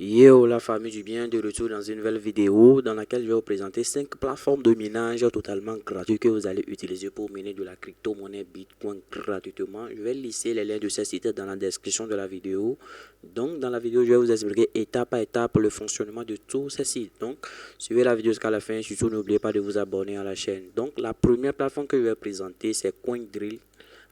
Yo la famille du bien, de retour dans une nouvelle vidéo dans laquelle je vais vous présenter 5 plateformes de minage totalement gratuites que vous allez utiliser pour miner de la crypto-monnaie Bitcoin gratuitement. Je vais laisser les liens de ces sites dans la description de la vidéo. Donc dans la vidéo, je vais vous expliquer étape par étape le fonctionnement de tous ces sites. Donc suivez la vidéo jusqu'à la fin, surtout n'oubliez pas de vous abonner à la chaîne. Donc la première plateforme que je vais présenter c'est CoinDrill.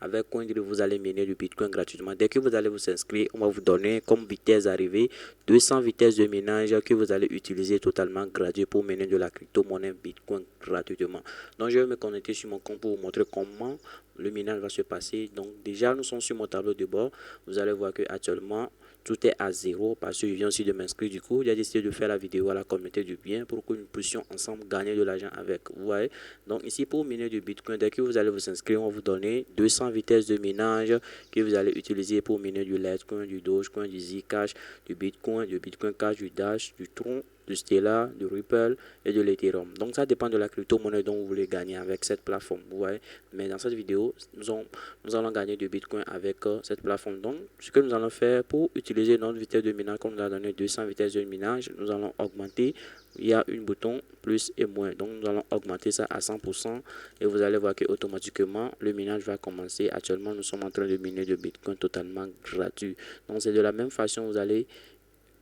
Avec CoinDrill, vous allez miner du Bitcoin gratuitement. Dès que vous allez vous inscrire, on va vous donner comme vitesse arrivée 200 vitesses de minage que vous allez utiliser totalement gratuit pour miner de la crypto-monnaie Bitcoin gratuitement. Donc, je vais me connecter sur mon compte pour vous montrer comment le minage va se passer. Donc, déjà, nous sommes sur mon tableau de bord. Vous allez voir que actuellement tout est à zéro parce que je viens aussi de m'inscrire. Du coup, j'ai décidé de faire la vidéo à la communauté du bien pour que nous puissions ensemble gagner de l'argent avec. Vous voyez? Donc ici, pour miner du Bitcoin, dès que vous allez vous inscrire, on va vous donner 200 vitesses de minage que vous allez utiliser pour miner du Litecoin, du Dogecoin, du Zcash, du Bitcoin Cash, du Dash, du Tron, du Stellar, du Ripple et de l'Ethereum. Donc ça dépend de la crypto-monnaie dont vous voulez gagner avec cette plateforme. Vous voyez? Mais dans cette vidéo, nous allons gagner du Bitcoin avec cette plateforme. Donc ce que nous allons faire pour utiliser notre vitesse de minage, comme nous a donné 200 vitesses de minage, nous allons augmenter. Il y a un bouton plus et moins. Donc nous allons augmenter ça à 100% et vous allez voir que automatiquement le minage va commencer. Actuellement, nous sommes en train de miner de Bitcoin totalement gratuit. Donc c'est de la même façon vous allez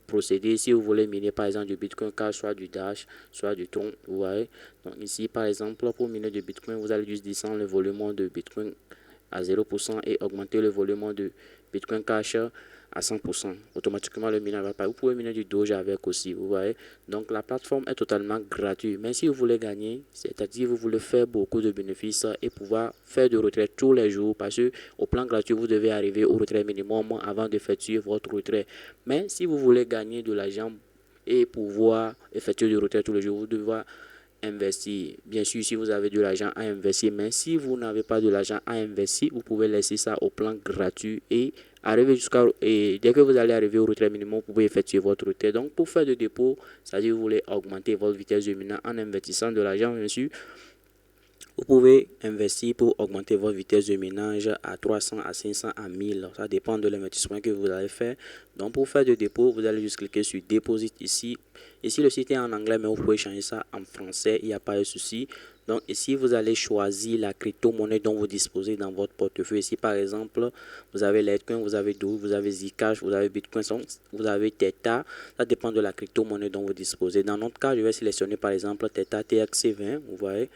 procéder si vous voulez miner par exemple du Bitcoin Cash, soit du Dash, soit du Tron. Vous voyez. Donc ici par exemple pour miner du Bitcoin, vous allez juste descendre le volume de Bitcoin à 0% et augmenter le volume de Bitcoin Cash à 100%. Automatiquement, le minage va pas. Vous pouvez miner du Doge avec aussi, vous voyez. Donc, la plateforme est totalement gratuite. Mais si vous voulez gagner, c'est-à-dire vous voulez faire beaucoup de bénéfices et pouvoir faire de retrait tous les jours, parce que au plan gratuit, vous devez arriver au retrait minimum avant d'effectuer votre retrait. Mais si vous voulez gagner de l'argent et pouvoir effectuer du retrait tous les jours, vous devez investir. Bien sûr, si vous avez de l'argent à investir, mais si vous n'avez pas de l'argent à investir, vous pouvez laisser ça au plan gratuit et arriver jusqu'à et dès que vous allez arriver au retrait minimum, vous pouvez effectuer votre retrait. Donc pour faire de dépôt, c'est-à-dire vous voulez augmenter votre vitesse de minage en investissant de l'argent, bien sûr, vous pouvez investir pour augmenter votre vitesse de minage à 300, à 500, à 1000. Ça dépend de l'investissement que vous allez faire. Donc, pour faire de dépôt, vous allez juste cliquer sur Deposit ici. Ici, le site est en anglais, mais vous pouvez changer ça en français. Il n'y a pas de souci. Donc, ici, vous allez choisir la crypto-monnaie dont vous disposez dans votre portefeuille. Ici, par exemple, vous avez Litecoin, vous avez Doge, vous avez Zcash, vous avez Bitcoin, vous avez Theta. Ça dépend de la crypto-monnaie dont vous disposez. Dans notre cas, je vais sélectionner par exemple Theta TXC20. Vous voyez.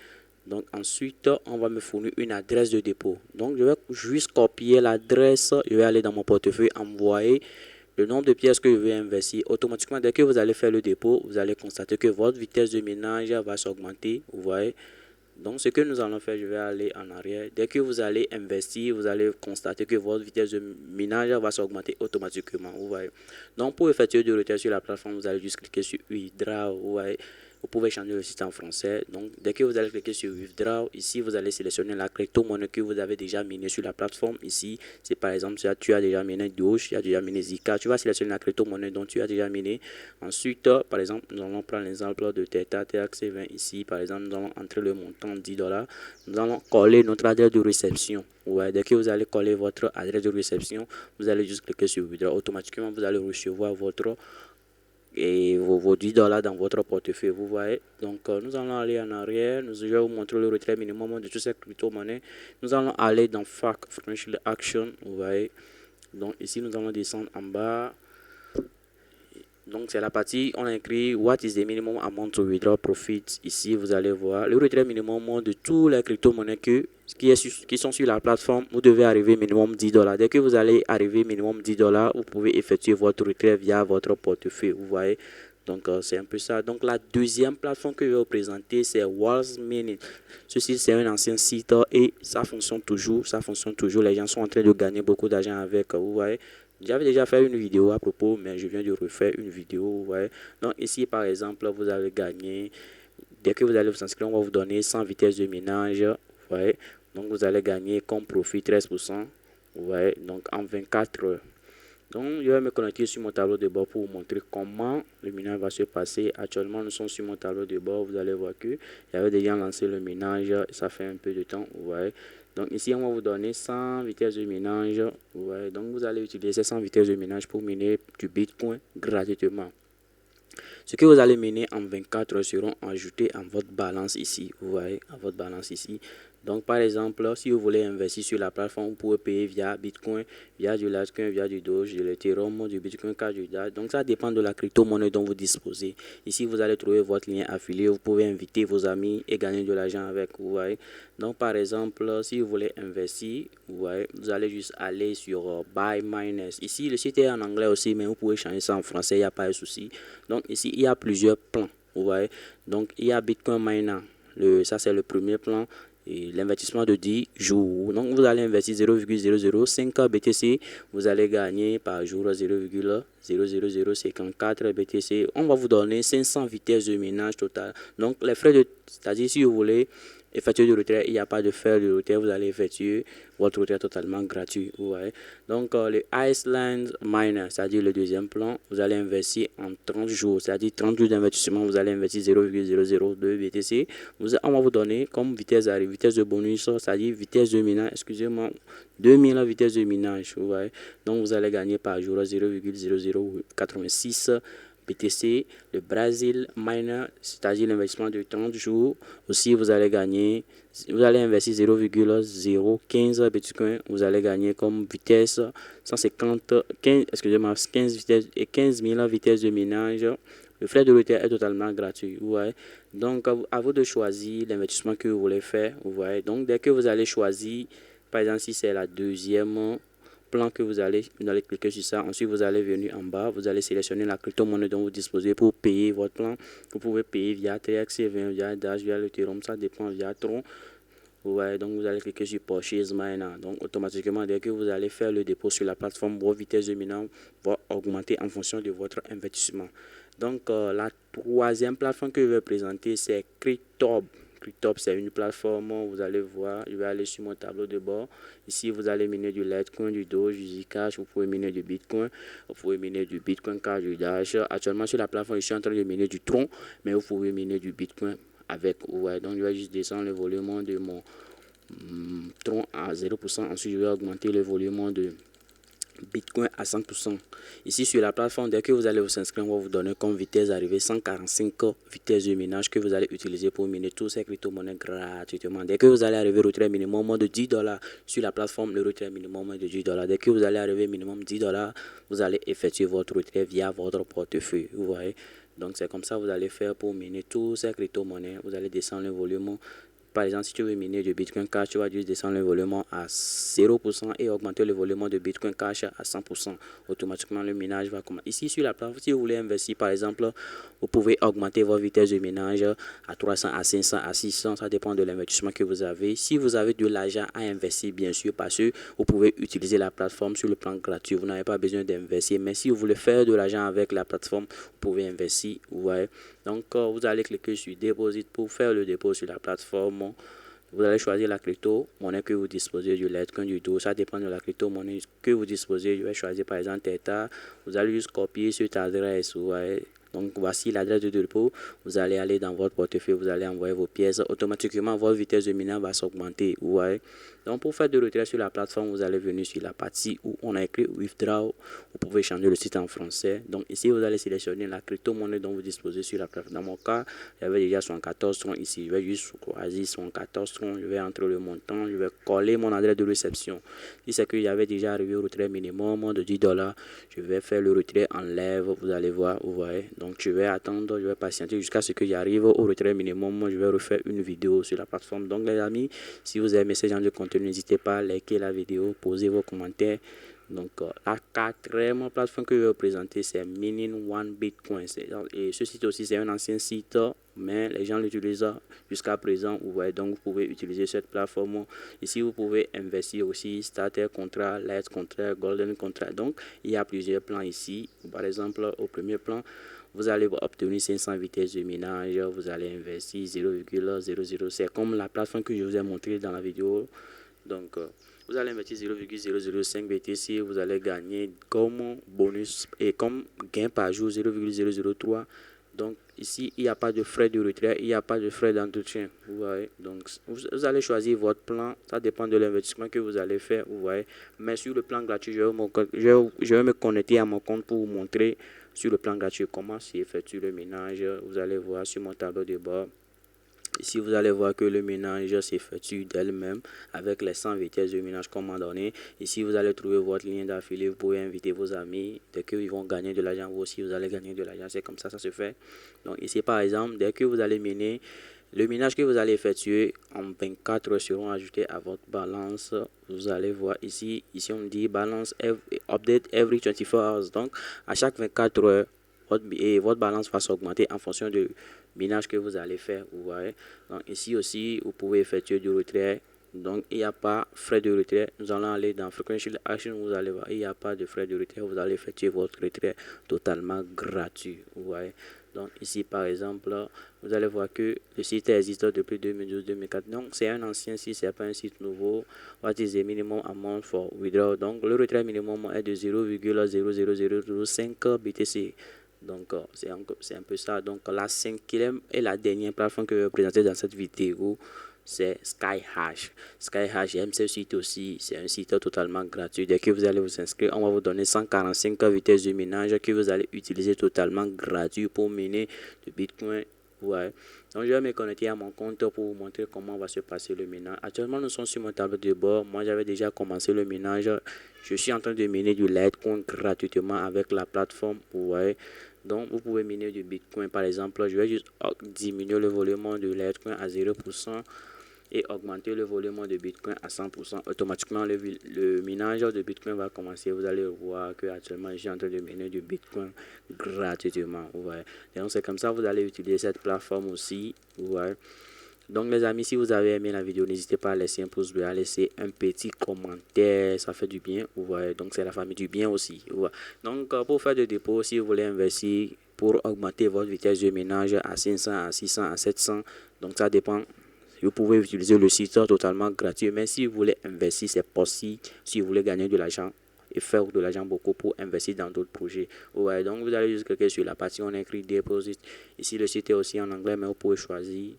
Donc ensuite, on va me fournir une adresse de dépôt. Donc je vais juste copier l'adresse. Je vais aller dans mon portefeuille, envoyer le nombre de pièces que je vais investir. Automatiquement, dès que vous allez faire le dépôt, vous allez constater que votre vitesse de minage va s'augmenter. Vous voyez. Donc ce que nous allons faire, je vais aller en arrière. Dès que vous allez investir, vous allez constater que votre vitesse de minage va s'augmenter automatiquement. Vous voyez. Donc pour effectuer du retrait sur la plateforme, vous allez juste cliquer sur Withdraw. Vous voyez. Vous pouvez changer le site en français. Donc, dès que vous allez cliquer sur Withdraw, ici, vous allez sélectionner la crypto-monnaie que vous avez déjà minée sur la plateforme. Ici, c'est par exemple, si tu as déjà miné Doge, tu as déjà miné Zika, tu vas sélectionner la crypto-monnaie dont tu as déjà miné. Ensuite, par exemple, nous allons prendre l'exemple de Theta TXC20 ici. Par exemple, nous allons entrer le montant 10 $. Nous allons coller notre adresse de réception. Ouais, dès que vous allez coller votre adresse de réception, vous allez juste cliquer sur Withdraw. Automatiquement, vous allez recevoir votre et vos 10 $ dans votre portefeuille, vous voyez. Donc nous allons aller en arrière, je vais vous montrer le retrait minimum de toutes ces crypto-monnaies. Nous allons aller dans FAQ Financial Action, vous voyez. Donc ici nous allons descendre en bas. Donc c'est la partie, on a écrit What is the minimum amount to withdraw profits. Ici vous allez voir le retrait minimum de tous les crypto-monnaies qui sont sur la plateforme. Vous devez arriver minimum 10 $. Dès que vous allez arriver minimum 10 $, vous pouvez effectuer votre retrait via votre portefeuille. Vous voyez. Donc c'est un peu ça. Donc la deuxième plateforme que je vais vous présenter, c'est Walls Minute. Ceci c'est un ancien site et ça fonctionne toujours. Ça fonctionne toujours. Les gens sont en train de gagner beaucoup d'argent avec. Vous voyez. J'avais déjà fait une vidéo à propos, mais je viens de refaire une vidéo. Vous voyez. Donc ici par exemple, vous avez gagné. Dès que vous allez vous inscrire, on va vous donner 100 vitesses de minage. Vous voyez. Donc vous allez gagner comme profit 13%. Vous voyez. Donc en 24 heures. Donc, je vais me connecter sur mon tableau de bord pour vous montrer comment le minage va se passer. Actuellement, nous sommes sur mon tableau de bord. Vous allez voir que j'avais déjà lancé le minage. Ça fait un peu de temps. Vous voyez. Donc ici, on va vous donner 100 vitesses de minage. Ouais, donc vous allez utiliser ces 100 vitesses de minage pour miner du Bitcoin gratuitement. Ce que vous allez miner en 24 heures seront ajoutés à votre balance ici. Vous voyez, à votre balance ici. Donc, par exemple, si vous voulez investir sur la plateforme, vous pouvez payer via Bitcoin, via du Litecoin, via du Doge, de l'Ethereum, du Bitcoin Cash, du DAI. Donc, ça dépend de la crypto-monnaie dont vous disposez. Ici, vous allez trouver votre lien affilié. Vous pouvez inviter vos amis et gagner de l'argent avec. Vous voyez. Donc, par exemple, si vous voulez investir, vous voyez, vous allez juste aller sur Buy Miners. Ici, le site est en anglais aussi, mais vous pouvez changer ça en français, il n'y a pas de souci. Donc, ici, il y a plusieurs plans. Vous voyez. Donc, il y a Bitcoin Miner. Ça, c'est le premier plan. Et l'investissement de 10 jours. Donc, vous allez investir 0,005 BTC. Vous allez gagner par jour 0,00054 BTC. On va vous donner 500 vitesses de minage total. Donc, les frais de... C'est-à-dire, si vous voulez effectuer du retrait, il n'y a pas de frais de retrait. Vous allez effectuer votre retrait totalement gratuit. Ouais. Donc, le Iceland Miner, c'est-à-dire le deuxième plan, vous allez investir en 30 jours. C'est-à-dire 30 jours d'investissement, vous allez investir 0,002 BTC. On va vous donner comme vitesse de bonus, c'est-à-dire vitesse de minage, excusez-moi, 2000 vitesses de minage. Ouais. Donc, vous allez gagner par jour 0,0086 BTC, le Brazil Miner, c'est-à-dire l'investissement de 30 jours. Aussi, vous allez investir 0,015 Bitcoin. Vous allez gagner comme vitesse 150, 15, excusez-moi, 15 vitesses et 15 000 vitesses de minage. Le frais de retrait est totalement gratuit. Ouais. Donc, à vous de choisir l'investissement que vous voulez faire. Vous voyez. Donc, dès que vous allez choisir, par exemple, si c'est la deuxième plan que vous allez cliquer sur ça. Ensuite, vous allez venir en bas, vous allez sélectionner la crypto-monnaie dont vous disposez pour payer votre plan. Vous pouvez payer via TXC20, via Dash, via l'Ethereum, ça dépend, via Tron. Ouais, donc vous allez cliquer sur Purchase Miner. Donc automatiquement, dès que vous allez faire le dépôt sur la plateforme, votre vitesse de minage va augmenter en fonction de votre investissement. Donc la troisième plateforme que je vais présenter, c'est Cryptob. Cryptob, c'est une plateforme, vous allez voir, je vais aller sur mon tableau de bord. Ici, vous allez miner du Litecoin, du Doge, du Zcash, vous pouvez miner du Bitcoin, vous pouvez miner du Bitcoin Cash, du Dash. Actuellement, sur la plateforme, je suis en train de miner du Tron, mais vous pouvez miner du Bitcoin avec. Ouais, donc je vais juste descendre le volume de mon Tron à 0%. Ensuite, je vais augmenter le volume de Bitcoin à 100%. Ici sur la plateforme, dès que vous allez vous inscrire, on va vous donner comme vitesse d'arrivée 145 vitesses de minage que vous allez utiliser pour miner tous ces crypto-monnaies gratuitement. Dès que vous allez arriver au retrait minimum de $10 sur la plateforme, le retrait minimum est de $10. Dès que vous allez arriver minimum $10, vous allez effectuer votre retrait via votre portefeuille. Vous voyez. Donc c'est comme ça que vous allez faire pour miner tous ces crypto-monnaies. Vous allez descendre le volume. Par exemple, si tu veux miner du Bitcoin Cash, tu vas juste descendre le volume à 0% et augmenter le volume de Bitcoin Cash à 100%. Automatiquement, le minage va commencer. Ici, sur la plateforme, si vous voulez investir, par exemple, vous pouvez augmenter votre vitesse de minage à 300, à 500, à 600. Ça dépend de l'investissement que vous avez. Si vous avez de l'argent à investir, bien sûr, parce que vous pouvez utiliser la plateforme sur le plan gratuit. Vous n'avez pas besoin d'investir. Mais si vous voulez faire de l'argent avec la plateforme, vous pouvez investir. Vous voyez. Donc, vous allez cliquer sur Deposit pour faire le dépôt sur la plateforme. Vous allez choisir la crypto-monnaie que vous disposez, du Litecoin, du Doge. Ça dépend de la crypto-monnaie que vous disposez. Je vais choisir par exemple Theta. Vous allez juste copier cette adresse. Vous voyez. Donc, voici l'adresse de dépôt. Vous allez aller dans votre portefeuille. Vous allez envoyer vos pièces. Automatiquement, votre vitesse de minage va s'augmenter. Vous voyez. Donc, pour faire de retrait sur la plateforme, vous allez venir sur la partie où on a écrit Withdraw. Vous pouvez changer le site en français. Donc, ici, vous allez sélectionner la crypto-monnaie dont vous disposez sur la plateforme. Dans mon cas, j'avais déjà 74 troncs ici. Je vais juste choisir 74 troncs. Je vais entrer le montant. Je vais coller mon adresse de réception. Si c'est que j'avais déjà arrivé au retrait minimum de $10, je vais faire le retrait en live. Vous allez voir, vous voyez. Donc, je vais attendre, je vais patienter jusqu'à ce que j'arrive au retrait minimum. Je vais refaire une vidéo sur la plateforme. Donc, les amis, si vous aimez ce genre de contenu, n'hésitez pas à liker la vidéo, poser vos commentaires. Donc, la quatrième plateforme que je vais vous présenter, c'est Mining One Bitcoin. Et ce site aussi, c'est un ancien site, mais les gens l'utilisent jusqu'à présent. Vous voyez, donc vous pouvez utiliser cette plateforme. Ici, vous pouvez investir aussi Starter Contract, Light Contract, Golden Contract. Donc, il y a plusieurs plans ici. Par exemple, au premier plan, vous allez obtenir 500 vitesses de minage. Vous allez investir 0,00. C'est comme la plateforme que je vous ai montré dans la vidéo. Donc, vous allez investir 0,005 BTC, vous allez gagner comme bonus et comme gain par jour 0,003 Donc ici, il n'y a pas de frais de retrait, il n'y a pas de frais d'entretien. Vous voyez, donc vous allez choisir votre plan, ça dépend de l'investissement que vous allez faire. Vous voyez, mais sur le plan gratuit, je vais me connecter à mon compte pour vous montrer sur le plan gratuit comment s'effectue le ménage. Vous allez voir sur mon tableau de bord. Ici, vous allez voir que le ménage s'effectue d'elle-même avec les 100 vitesses de ménage qu'on m'a donné. Ici, vous allez trouver votre lien d'affilié. Vous pouvez inviter vos amis. Dès qu'ils vont gagner de l'argent, vous aussi, vous allez gagner de l'argent. C'est comme ça se fait. Donc, ici, par exemple, dès que vous allez mener, le ménage que vous allez effectuer en 24 heures seront ajoutés à votre balance. Vous allez voir ici, on dit balance update every 24 hours. Donc, à chaque 24 heures, votre balance va s'augmenter en fonction du ménage que vous allez faire. Vous voyez. Donc, ici aussi, vous pouvez effectuer du retrait. Donc, il n'y a pas frais de retrait. Nous allons aller dans Frequential Action. Vous allez voir, il n'y a pas de frais de retrait. Vous allez effectuer votre retrait totalement gratuit. Vous voyez. Donc, ici, par exemple, vous allez voir que le site existe depuis 2012-2004. Donc, c'est un ancien site, ce n'est pas un site nouveau. What is the minimum amount for withdrawal? Donc, le retrait minimum est de 0,00005 BTC. Donc, c'est un peu ça. Donc, la cinquième et la dernière plateforme que je vais présenter dans cette vidéo, c'est SkyHash. SkyHash, j'aime ce site aussi. C'est un site totalement gratuit. Dès que vous allez vous inscrire, on va vous donner 145 vitesses de minage que vous allez utiliser totalement gratuit pour miner du Bitcoin. Ouais. Donc, je vais me connecter à mon compte pour vous montrer comment va se passer le minage. Actuellement, nous sommes sur mon tableau de bord. Moi, j'avais déjà commencé le minage. Je suis en train de miner du Litecoin gratuitement avec la plateforme. Ouais. Donc, vous pouvez miner du Bitcoin. Par exemple, je vais juste diminuer le volume de Litecoin à 0% et augmenter le volume de Bitcoin à 100%. Automatiquement, le minage de Bitcoin va commencer. Vous allez voir que actuellement, je suis en train de miner du Bitcoin gratuitement. Ouais. Donc, c'est comme ça que vous allez utiliser cette plateforme aussi. Ouais. Donc, les amis, si vous avez aimé la vidéo, n'hésitez pas à laisser un pouce bleu, à laisser un petit commentaire. Ça fait du bien. Ouais. Donc, c'est la famille du bien aussi. Ouais. Donc, pour faire des dépôts, si vous voulez investir pour augmenter votre vitesse de minage à 500, à 600, à 700, donc ça dépend. Vous pouvez utiliser le site totalement gratuit, mais si vous voulez investir, c'est possible. Si vous voulez gagner de l'argent et faire de l'argent beaucoup pour investir dans d'autres projets. Ouais, donc vous allez juste cliquer sur la partie où on écrit Deposit. Ici, le site est aussi en anglais, mais vous pouvez choisir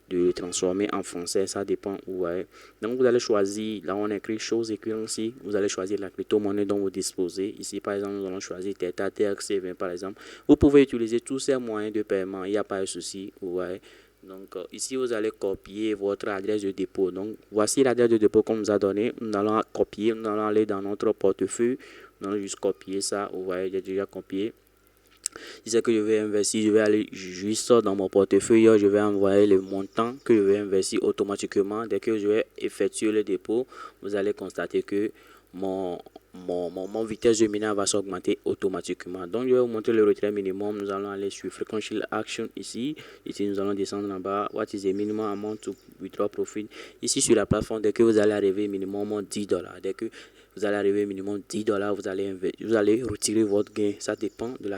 de le transformer en français, ça dépend. Ouais. Donc vous allez choisir, là on écrit choses et currency, vous allez choisir la crypto-monnaie dont vous disposez. Ici par exemple, nous allons choisir Theta, TRC20 par exemple. Vous pouvez utiliser tous ces moyens de paiement, il n'y a pas de souci. Ouais. Donc ici vous allez copier votre adresse de dépôt. Donc voici l'adresse de dépôt qu'on nous a donné. Nous allons copier, nous allons aller dans notre portefeuille. Nous allons juste copier ça. Vous voyez, j'ai déjà copié. Si c'est que je vais investir, je vais aller juste dans mon portefeuille, je vais envoyer le montant que je vais investir automatiquement. Dès que je vais effectuer le dépôt, vous allez constater que mon vitesse de minage va s'augmenter automatiquement. Donc, je vais vous montrer le retrait minimum. Nous allons aller sur Frequential Action ici. Ici, nous allons descendre en bas. What is the minimum amount to withdraw profit? Ici, sur la plateforme, dès que vous allez arriver minimum $10. Dès que vous allez arriver minimum $10, vous allez retirer votre gain. Ça dépend de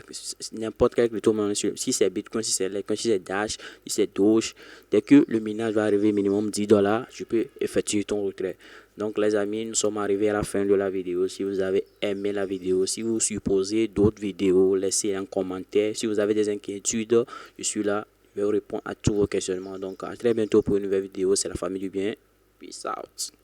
n'importe quel crypto-monnaie. Si c'est Bitcoin, si c'est Litecoin, si c'est Dash, si c'est Doge. Dès que le minage va arriver minimum $10, je peux effectuer ton retrait. Donc les amis, nous sommes arrivés à la fin de la vidéo. Si vous avez aimé la vidéo, si vous supposez d'autres vidéos, laissez un commentaire. Si vous avez des inquiétudes, je suis là. Je vais répondre à tous vos questionnements. Donc à très bientôt pour une nouvelle vidéo. C'est la famille du bien. Peace out.